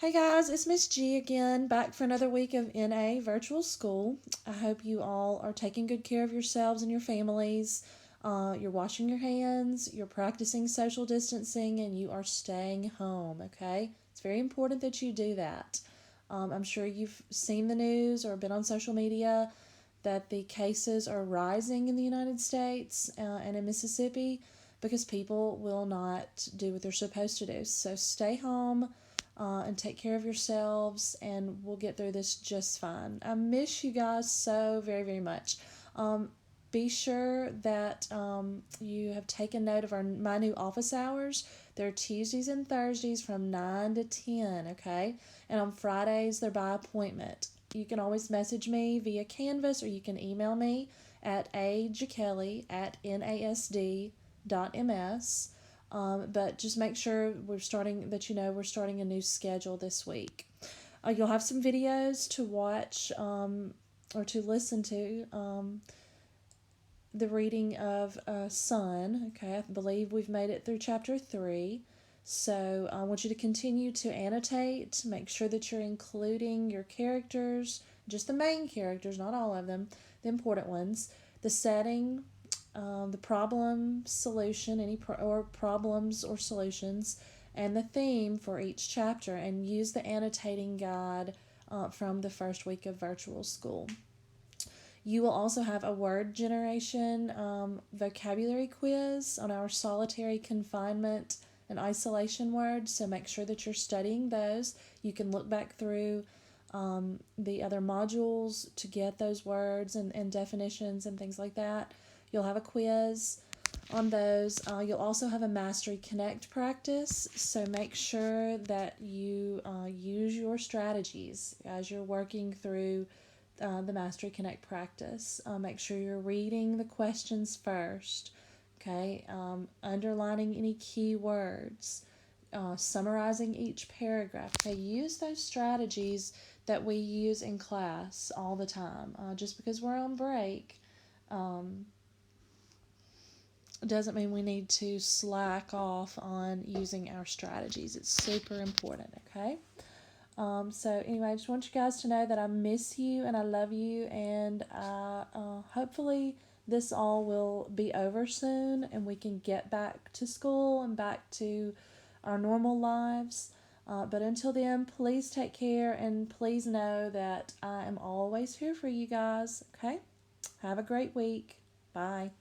Hey guys, it's Miss G again, back for another week of NA virtual school. I hope you all are taking good care of yourselves and your families. You're washing your hands, you're practicing social distancing, and you are staying home, okay? It's very important that you do that. I'm sure you've seen the news or been on social media that the cases are rising in the United States and in Mississippi because people will not do what they're supposed to do. So stay home and take care of yourselves, and we'll get through this just fine. I miss you guys so very, very much. Be sure that you have taken note of my new office hours. They're Tuesdays and Thursdays from 9 to 10, okay? And on Fridays, they're by appointment. You can always message me via Canvas, or you can email me at ajakelly@nasd.ms. But just make sure we're starting a new schedule this week. You'll have some videos to watch or to listen to. The reading of Son. Okay, I believe we've made it through chapter 3. So I want you to continue to annotate. Make sure that you're including your characters, just the main characters, not all of them, the important ones, the setting, the problem, solution, or problems or solutions, and the theme for each chapter, and use the annotating guide from the first week of virtual school. You will also have a word generation vocabulary quiz on our solitary confinement and isolation words, so make sure that you're studying those. You can look back through the other modules to get those words and definitions and things like that. You'll have a quiz on those. You'll also have a Mastery Connect practice, so make sure that you use your strategies as you're working through the Mastery Connect practice. Make sure you're reading the questions first, okay? Underlining any key words, summarizing each paragraph. Okay, use those strategies that we use in class all the time. Just because we're on break doesn't mean we need to slack off on using our strategies. It's super important, okay? So anyway, I just want you guys to know that I miss you and I love you, and hopefully this all will be over soon and we can get back to school and back to our normal lives. But until then, please take care, and please know that I am always here for you guys, okay? Have a great week. Bye.